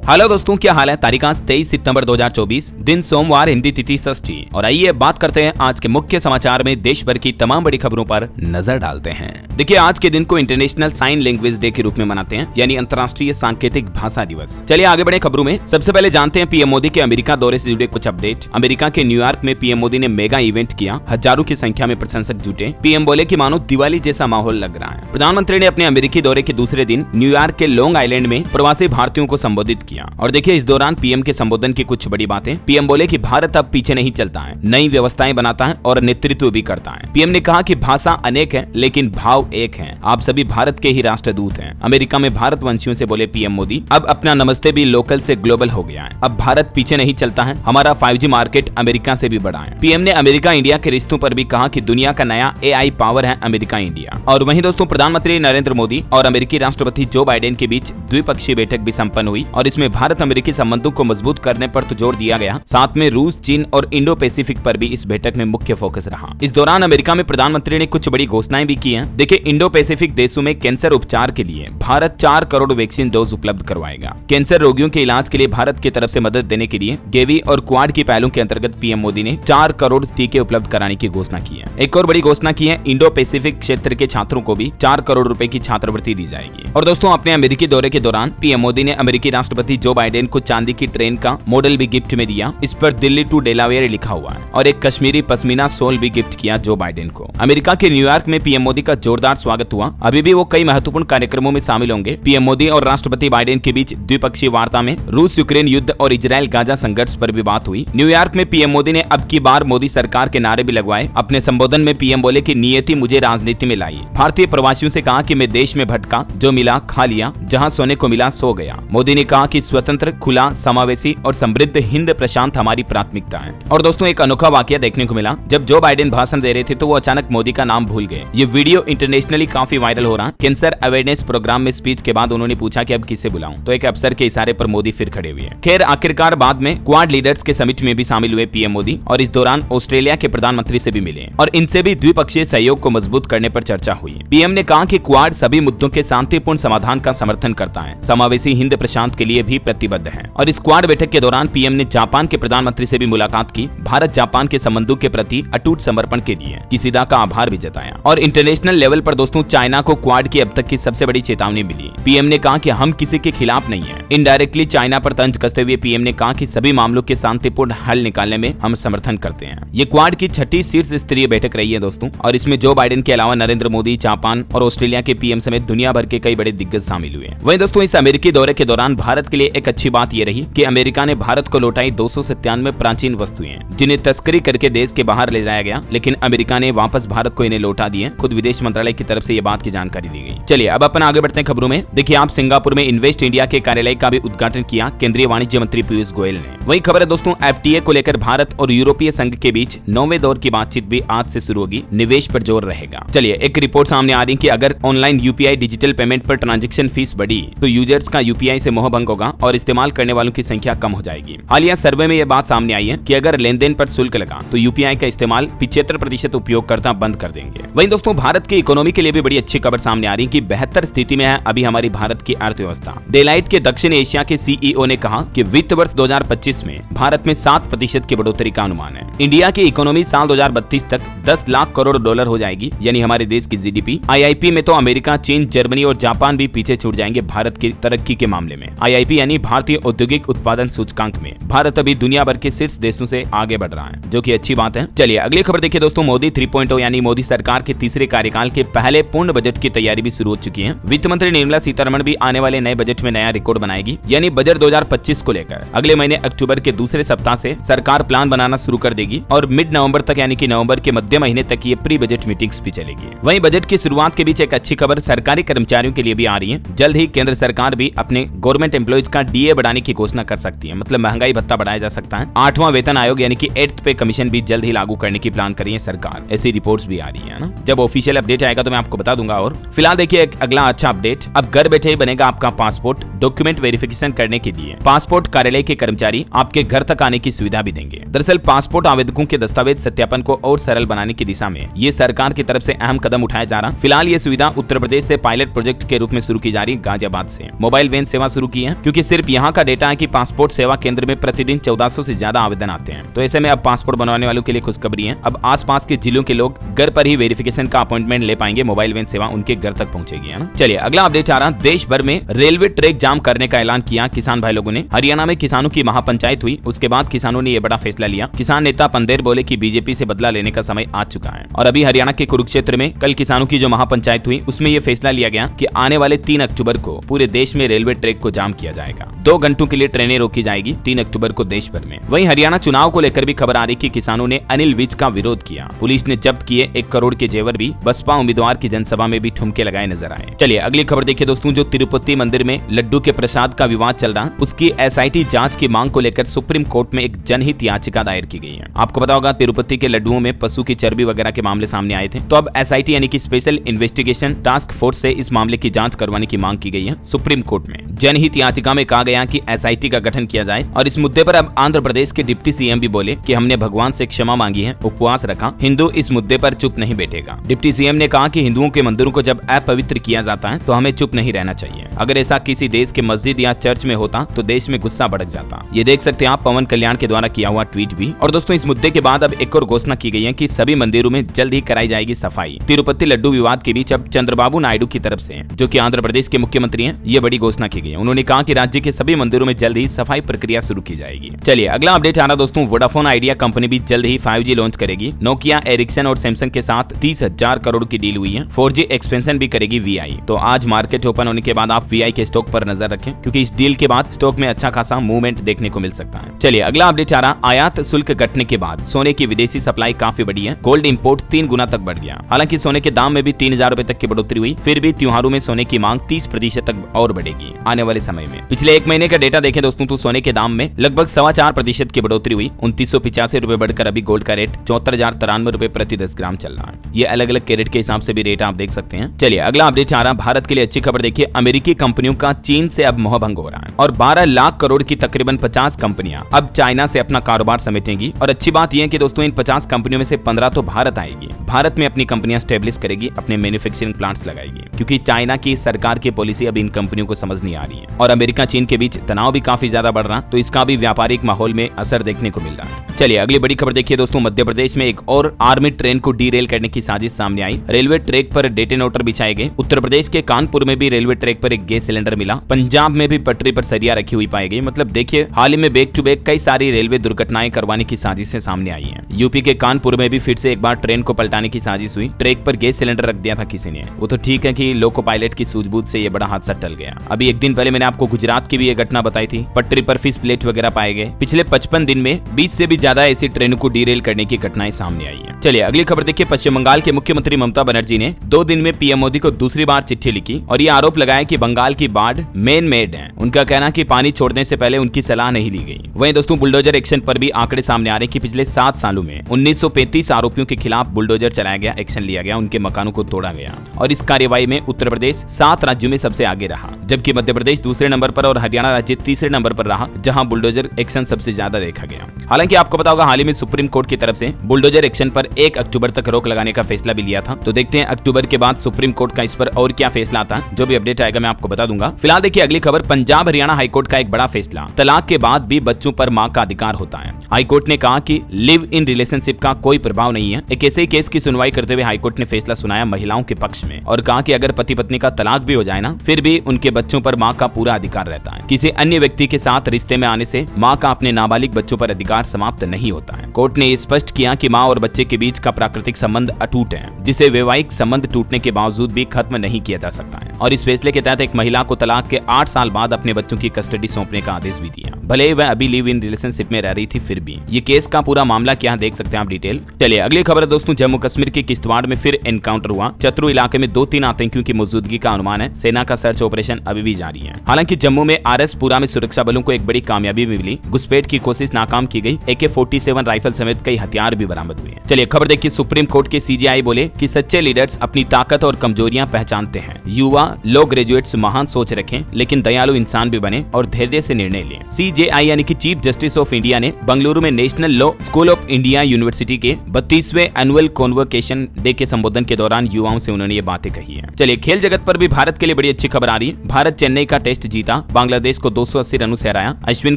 Hello दोस्तों, क्या हाल है। तारीख आज 23 सितंबर 2024, दिन सोमवार, हिंदी तिथि षष्ठी। और आइए बात करते हैं आज के मुख्य समाचार में देश भर की तमाम बड़ी खबरों पर नजर डालते हैं। देखिए, आज के दिन को इंटरनेशनल साइन लैंग्वेज डे के रूप में मनाते हैं, यानी अंतर्राष्ट्रीय सांकेतिक भाषा दिवस। चलिए आगे बढ़े खबरों में। सबसे पहले जानते हैं पीएम मोदी के अमेरिका दौरे से जुड़े कुछ अपडेट। अमेरिका के न्यूयॉर्क में पीएम मोदी ने मेगा इवेंट किया, हजारों की संख्या में प्रशंसक जुटे। पीएम बोले कि मानो दिवाली जैसा माहौल लग रहा है। प्रधानमंत्री ने अपने अमेरिकी दौरे के दूसरे दिन न्यूयॉर्क के लॉन्ग आइलैंड में प्रवासी भारतीयों को संबोधित किया। और देखिए, इस दौरान पीएम के संबोधन की कुछ बड़ी बातें। पीएम बोले कि भारत अब पीछे नहीं चलता है, नई व्यवस्थाएं बनाता है और नेतृत्व भी करता है। पीएम ने कहा कि भाषा अनेक है लेकिन भाव एक है। आप सभी भारत के ही राष्ट्रदूत हैं। अमेरिका में भारतवंशियों से बोले पीएम मोदी, अब अपना नमस्ते भी लोकल से ग्लोबल हो गया है। अब भारत पीछे नहीं चलता है, हमारा 5G मार्केट अमेरिका से भी बड़ा है। पीएम ने अमेरिका इंडिया के रिश्तों पर भी कहा कि दुनिया का नया AI पावर है अमेरिका इंडिया। और वहीं दोस्तों, प्रधानमंत्री नरेंद्र मोदी और अमेरिकी राष्ट्रपति जो बाइडेन के बीच द्विपक्षीय बैठक भी संपन्न हुई और इसमें भारत अमेरिकी संबंधों को मजबूत करने पर तो जोर दिया गया, साथ में रूस, चीन और इंडो पैसिफिक पर भी इस बैठक में मुख्य फोकस रहा। इस दौरान अमेरिका में प्रधानमंत्री ने कुछ बड़ी घोषणाएं भी की हैं। देखिए, इंडो पैसिफिक देशों में कैंसर उपचार के लिए भारत 4 करोड़ वैक्सीन डोज उपलब्ध करवाएगा। कैंसर रोगियों के इलाज के लिए भारत की तरफ से मदद देने के लिए गेवी और क्वाड की पहलों के अंतर्गत पीएम मोदी ने 4 करोड़ टीके उपलब्ध कराने की घोषणा की है। एक और बड़ी घोषणा की है, इंडो पैसिफिक क्षेत्र के छात्रों को भी 4 करोड़ रुपए की छात्रवृत्ति दी जाएगी। और दोस्तों, अपने अमेरिकी दौरे के दौरान पीएम मोदी ने अमेरिकी राष्ट्रपति जो बाइडेन को चांदी की ट्रेन का मॉडल भी गिफ्ट में दिया। इस पर दिल्ली टू डेलावेयर लिखा हुआ है और एक कश्मीरी पश्मीना शॉल भी गिफ्ट किया जो बाइडेन को। अमेरिका के न्यूयॉर्क में पीएम मोदी का जोरदार स्वागत हुआ। अभी भी वो कई महत्वपूर्ण कार्यक्रमों में शामिल होंगे। पीएम मोदी और राष्ट्रपति बाइडेन के बीच द्विपक्षीय वार्ता में रूस यूक्रेन युद्ध और इजराइल गाजा संघर्ष पर भी बात हुई। न्यूयॉर्क में पीएम मोदी ने अब की बार मोदी सरकार के नारे भी लगवाए। अपने संबोधन में पीएम बोले कि नियति मुझे राजनीति में लाई। भारतीय प्रवासियों से कहा कि मैं देश में भटका, जो मिला खा लिया, जहां सोने को मिला सो गया। मोदी ने कहा कि स्वतंत्र, खुला, समावेशी और समृद्ध हिंद प्रशांत हमारी प्राथमिकता है। और दोस्तों, एक अनोखा वाकया देखने को मिला। जब जो बाइडेन भाषण दे रहे थे तो वो अचानक मोदी का नाम भूल गए। ये वीडियो इंटरनेशनली काफी वायरल हो रहा। कैंसर अवेयरनेस प्रोग्राम में स्पीच के बाद उन्होंने पूछा कि अब किसे बुलाऊं, तो एक अफसर के इशारे पर मोदी फिर खड़े हुए। खैर, आखिरकार बाद में क्वाड लीडर्स के समिट में भी शामिल हुए पीएम मोदी और इस दौरान ऑस्ट्रेलिया के प्रधानमंत्री से भी मिले और इनसे भी द्विपक्षीय सहयोग को मजबूत करने पर चर्चा हुई। पीएम ने कहा कि क्वाड सभी मुद्दों के शांतिपूर्ण समाधान का समर्थन करता है, समावेशी हिंद प्रशांत के लिए भी प्रतिबद्ध है। और इस क्वाड बैठक के दौरान पीएम ने जापान के प्रधानमंत्री से भी मुलाकात की। भारत जापान के संबंधों के प्रति अटूट समर्पण के लिए किसीदा का आभार भी जताया। और इंटरनेशनल लेवल पर दोस्तों, चाइना को क्वाड की अब तक की सबसे बड़ी चेतावनी मिली। पीएम ने कहा कि हम किसी के खिलाफ नहीं है। इनडायरेक्टली चाइना पर तंज कसते हुए पीएम ने कहा कि सभी मामलों के शांतिपूर्ण हल निकालने में हम समर्थन करते हैं। ये क्वाड की 6ठी शीर्ष स्तरीय बैठक रही है दोस्तों, और इसमें जो बाइडेन के अलावा नरेंद्र मोदी, जापान और ऑस्ट्रेलिया के पीएम समेत दुनिया भर के कई बड़े दिग्गज शामिल हुए। वहीं दोस्तों, इस अमेरिकी दौरे के दौरान भारत के लिए एक अच्छी बात यह रही कि अमेरिका ने भारत को लौटाई 297 प्राचीन वस्तुएं, जिन्हें तस्करी करके देश के बाहर ले जाया गया, लेकिन अमेरिका ने वापस भारत को इन्हें लौटा दिए। खुद विदेश मंत्रालय की तरफ से ये बात की जानकारी दी गई। चलिए अब अपन आगे बढ़ते हैं खबरों में। देखिए, आप सिंगापुर में इन्वेस्ट इंडिया के कार्यालय का भी उद्घाटन किया केंद्रीय वाणिज्य मंत्री पीयूष गोयल ने। वही खबर है दोस्तों, FTA को लेकर भारत और यूरोपीय संघ के बीच 9वें दौर की बातचीत भी आज से शुरू होगी। निवेश पर जोर रहेगा। चलिए, एक रिपोर्ट सामने आ रही है कि अगर ऑनलाइन UPI डिजिटल पेमेंट पर ट्रांजैक्शन फीस बढ़ी तो यूजर्स का UPI से मोह भंग होगा और इस्तेमाल करने वालों की संख्या कम हो जाएगी। हालिया सर्वे में यह बात सामने आई है कि अगर लेन देन पर शुल्क लगा तो UPI का इस्तेमाल 75% उपयोगकर्ता बंद कर देंगे। वहीं दोस्तों, भारत की इकोनॉमी के लिए भी बड़ी अच्छी खबर सामने आ रही है कि बेहतर स्थिति में है अभी हमारी भारत की अर्थव्यवस्था। डेलाइट के दक्षिण एशिया के CEO ने कहा कि वित्त वर्ष 2025 में भारत में 7% की बढ़ोतरी का अनुमान है। इंडिया की इकोनॉमी साल 2032 तक 10 लाख करोड़ डॉलर हो जाएगी, यानी हमारे देश की GDP। IIP में तो अमेरिका, चीन, जर्मनी और जापान भी पीछे छूट जाएंगे भारत की तरक्की के मामले में। IIP यानी भारतीय औद्योगिक उत्पादन सूचकांक में भारत अभी दुनिया भर के शीर्ष देशों से आगे बढ़ रहा है, जो कि अच्छी बात है। चलिए अगली खबर देखिए दोस्तों, मोदी 3.0 यानी मोदी सरकार के तीसरे कार्यकाल के पहले पूर्ण बजट की तैयारी भी शुरू हो चुकी है। वित्त मंत्री निर्मला सीतारमण भी आने वाले नए बजट में नया रिकॉर्ड बनाएगी, यानी बजट 2025 को लेकर अगले महीने अक्टूबर के दूसरे सप्ताह से सरकार प्लान बनाना शुरू कर देगी और मिड नवंबर तक यानी कि नवंबर के मध्य महीने तक ये प्री बजट मीटिंग्स भी चलेगी। वहीं बजट की शुरुआत के बीच एक अच्छी खबर सरकारी कर्मचारियों के लिए भी आ रही है। जल्द ही केंद्र सरकार भी अपने गवर्नमेंट एम्प्लॉइज का DA बढ़ाने की घोषणा कर सकती है, मतलब महंगाई भत्ता बढ़ाया जा सकता है। 8वां वेतन आयोग यानी कि 8th पे कमीशन भी जल्द ही लागू करने की प्लान कर रही है सरकार। ऐसी रिपोर्ट्स भी आ रही है ना। जब ऑफिशियल अपडेट आएगा तो मैं आपको बता दूंगा। और फिलहाल देखिए एक अगला अच्छा अपडेट, अब घर बैठे ही बनेगा आपका पासपोर्ट। डॉक्यूमेंट वेरिफिकेशन करने के लिए पासपोर्ट कार्यालय के कर्मचारी आपके घर तक आने की सुविधा भी देंगे। दरअसल पासपोर्ट आवेदकों के दस्तावेज सत्यापन को और सरल बनाने की दिशा में ये सरकार की तरफ से अहम कदम उठाया जा रहा। फिलहाल ये सुविधा उत्तर प्रदेश से पायलट प्रोजेक्ट के रूप में शुरू की जा रही। गाजियाबाद से मोबाइल वैन सेवा शुरू की है, क्योंकि क्योंकि सिर्फ यहाँ का डेटा है कि पासपोर्ट सेवा केंद्र में प्रतिदिन 1400 से ज्यादा आवेदन आते हैं। तो ऐसे में अब पासपोर्ट बनवाने वालों के लिए खुशखबरी है, अब आसपास के जिलों के लोग घर पर ही वेरिफिकेशन का अपॉइंटमेंट ले पाएंगे, मोबाइल वैन सेवा उनके घर तक पहुंचेगी, है ना। चलिए अगला अपडेट आ रहा, देश भर में रेलवे ट्रैक जाम करने का ऐलान किया किसान भाई लोगों ने। हरियाणा में किसानों की महापंचायत हुई, उसके बाद किसानों ने यह बड़ा फैसला लिया। किसान नेता पंदेर बोले कि बीजेपी से बदला लेने का समय आ चुका है। और अभी हरियाणा के कुरुक्षेत्र में कल किसानों की जो महापंचायत हुई उसमें यह फैसला लिया गया कि आने वाले 3 अक्टूबर को पूरे देश में रेलवे ट्रैक को जाम किया जाएगा। 2 घंटों के लिए ट्रेनें रोकी जाएगी 3 अक्टूबर को देश भर में। वहीं हरियाणा चुनाव को लेकर भी खबर आ रही कि किसानों ने अनिल विज का विरोध किया। पुलिस ने जब्त किए 1 करोड़ के जेवर भी। बसपा उम्मीदवार की जनसभा में भी ठुमके लगाए नजर आए। चलिए अगली खबर देखिए दोस्तों, जो तिरुपति मंदिर में लड्डू के प्रसाद का विवाद चल रहा, उसकी SIT जांच की मांग को लेकर सुप्रीम कोर्ट में एक जनहित याचिका दायर की गई है। आपको पता होगा तिरुपति के लड्डुओं में पशु की चर्बी वगैरह के मामले सामने आए थे, तो अब SIT यानी कि स्पेशल इन्वेस्टिगेशन टास्क फोर्स से इस मामले की जांच करवाने की मांग की गई है सुप्रीम कोर्ट में। जनहित याचिका में कहा गया कि SIT का गठन किया जाए। और इस मुद्दे पर अब आंध्र प्रदेश के डिप्टी CM भी बोले कि हमने भगवान से क्षमा मांगी है, उपवास रखा, हिंदू इस मुद्दे पर चुप नहीं बैठेगा। डिप्टी CM ने कहा कि हिंदुओं के मंदिरों को जब अपवित्र किया जाता है तो हमें चुप नहीं रहना चाहिए। अगर ऐसा किसी देश के मस्जिद या चर्च में होता तो देश में गुस्सा भड़क जाता। ये देख सकते हैं आप पवन कल्याण के द्वारा किया हुआ ट्वीट भी। और दोस्तों इस मुद्दे के बाद अब एक और घोषणा की गई है कि सभी मंदिरों में जल्द ही कराई जाएगी सफाई। तिरुपति लड्डू विवाद के बीच अब चंद्रबाबू नायडू की तरफ से, जो कि आंध्र प्रदेश के मुख्यमंत्री हैं, ये बड़ी घोषणा की गई है। उन्होंने कहा कि राज्य के सभी मंदिरों में जल्द ही सफाई प्रक्रिया शुरू की जाएगी। चलिए अगला अपडेट आ रहा दोस्तों, वोडाफोन आइडिया कंपनी भी जल्द ही 5G लॉन्च करेगी। नोकिया, एरिक्सन और सैमसंग के साथ 30,000 करोड़ की डील हुई है। 4G एक्सपेंशन भी करेगी VI। तो आज मार्केट ओपन होने के बाद आप VI के स्टॉक पर नजर रखें, क्योंकि इस डील के बाद स्टॉक में अच्छा खासा मूवमेंट देखने को मिल सकता है। चलिए अगला अपडेट आ रहा, आयात शुल्क घटने के बाद सोने की विदेशी सप्लाई काफी बढ़ी है। गोल्ड इंपोर्ट 3 गुना तक बढ़ गया। हालांकि सोने के दाम में भी 3,000 रुपए तक की बढ़ोतरी हुई, फिर भी त्योहारों में सोने की मांग 30% तक और बढ़ेगी आने वाले समय में। पिछले 1 महीने का डेटा देखें दोस्तों तो सोने के दाम में लगभग 4.25% की बढ़ोतरी हुई। 2985 रुपए बढ़कर अभी गोल्ड का रेट 74,093 रुपए प्रति 10 ग्राम चल रहा है। ये अलग अलग कैरेट के हिसाब से भी रेट आप देख सकते हैं। चलिए अगला अपडेट आ रहा, भारत के लिए अच्छी खबर देखिए, अमेरिकी कंपनियों का चीन से अब मोहभंग हो रहा है और 12 लाख करोड़ की तकरीबन 50 कंपनियां अब चाइना से अपना कारोबार समेटेंगी। और अच्छी बात यह है कि दोस्तों इन 50 कंपनियों में से 15 तो भारत आएगी, भारत में अपनी कंपनियां स्टेब्लिश करेगी, अपने मैन्युफैक्चरिंग प्लांट्स लगाएगी, क्योंकि चाइना की सरकार की पॉलिसी अब इन कंपनियों को समझ नहीं आ रही है। और अमेरिका चीन के बीच तनाव भी काफी ज्यादा बढ़ रहा, तो इसका भी व्यापारिक माहौल में असर देखने को मिल रहा है। चलिए अगली बड़ी खबर देखिए दोस्तों, मध्य प्रदेश में एक और आर्मी ट्रेन को डीरेल करने की साजिश सामने आई। रेलवे ट्रैक पर डेटोनेटर बिछाए गए। उत्तर प्रदेश के कानपुर में भी रेलवे ट्रैक पर एक गैस सिलेंडर मिला। पंजाब में भी पटरी पर सरिया रखी हुई पाई गई। मतलब देखिए हाल ही में बैक टू बैक कई सारी रेलवे दुर्घटनाएं करवाने की साजिशें सामने आई हैं। यूपी के कानपुर में भी फिर से एक बार ट्रेन को पलटाने की साजिश हुई। ट्रैक पर गैस सिलेंडर रख दिया था किसी ने। वो तो ठीक है कि लोको पायलट की सूझबूझ से ये बड़ा हादसा टल गया। अभी एक दिन पहले मैंने आपको गुजरात की भी ये घटना बताई थी, पटरी पर फिश प्लेट वगैरह पाए गए। पिछले 55 दिन में 20 से भी ज्यादा ऐसी ट्रेनों को डीरेल करने की घटनाएं सामने आई है। चलिए अगली खबर देखिए, पश्चिम बंगाल के मुख्यमंत्री ममता बनर्जी ने 2 दिन में पीएम मोदी को दूसरी बार चिट्ठी लिखी और ये आरोप लगाया कि बंगाल की बाढ़ मैन मेड है। उनका कहना कि पानी छोड़ने से पहले उनकी सलाह नहीं ली गई। वहीं दोस्तों बुलडोजर एक्शन पर भी आंकड़े सामने आ रहे कि पिछले 7 सालों में 1935 आरोपियों के खिलाफ बुलडोजर चलाया गया, एक्शन लिया गया, उनके मकानों को तोड़ा गया। और इस कार्यवाही में उत्तर प्रदेश 7 राज्यों में सबसे आगे रहा, जबकि मध्य प्रदेश दूसरे नंबर पर और हरियाणा राज्य तीसरे नंबर पर रहा, जहां बुलडोजर एक्शन सबसे ज्यादा देखा गया। हालांकि आपको पता होगा हाल ही में सुप्रीम कोर्ट की तरफ से बुलडोजर एक्शन पर 1 अक्टूबर तक रोक लगाने का फैसला भी लिया था। तो देखते हैं अक्टूबर के बाद सुप्रीम कोर्ट का इस पर और क्या फैसला आता है। जो भी अपडेट आएगा मैं आपको बता दूंगा। फिलहाल देखिए अगली खबर, पंजाब हरियाणा हाईकोर्ट का एक बड़ा फैसला, तलाक के बाद भी बच्चों पर मां का अधिकार होता है। हाईकोर्ट ने कहा कि लिव इन रिलेशनशिप का कोई प्रभाव नहीं है। एक ऐसे ही केस की सुनवाई करते हुए हाईकोर्ट ने फैसला सुनाया महिलाओं के पक्ष में और कहा कि अगर पति पत्नी का तलाक भी हो जाए ना, फिर भी उनके बच्चों पर मां का पूरा अधिकार रहता है। किसी अन्य व्यक्ति के साथ रिश्ते में आने से मां का अपने नाबालिग बच्चों पर अधिकार समाप्त नहीं होता है। कोर्ट ने स्पष्ट किया कि मां और बच्चे के बीच का प्राकृतिक संबंध अटूट है, जिसे वैवाहिक संबंध टूटने के बावजूद भी खत्म नहीं किया जा सकता है। और इस फैसले के तहत एक महिला को तलाक के 8 साल बाद अपने बच्चों की कस्टडी सौंपने का आदेश भी दिया, भले ही वह अभी लिव इन रिलेशनशिप में रह रही थी फिर भी। ये केस का पूरा मामला क्या देख सकते हैं आप डिटेल। चलिए अगली खबर दोस्तों, जम्मू कश्मीर के किश्तवाड़ में फिर एनकाउंटर हुआ। चतरू इलाके में 2-3 आतंकियों की मौजूदगी का अनुमान है। सेना का सर्च ऑपरेशन अभी भी जारी है। हालांकि जम्मू में RS-पुरा में सुरक्षा बलों को एक बड़ी कामयाबी भी मिली। घुसपैठ की कोशिश नाकाम की गई। AK-47 राइफल समेत कई हथियार भी बरामद हुए। चलिए खबर देखिए, सुप्रीम कोर्ट के CJI बोले कि सच्चे लीडर्स अपनी ताकत और कमजोरियां पहचानते हैं। युवा लो ग्रेजुएट्स महान सोच रखें, लेकिन दयालु इंसान भी बने और धैर्य से निर्णय लें। CJI यानी कि चीफ जस्टिस ऑफ इंडिया ने बंगलुरु में national law school of India university के 32वें एनुअल कॉन्वोकेशन डे के संबोधन के दौरान युवाओं से उन्होंने ये बातें कही है। चलिए खेल जगत पर भी भारत के लिए बड़ी अच्छी खबर आ रही है। भारत चेन्नई का टेस्ट जीता बांग्लादेश को 280 रनों से हराया। अश्विन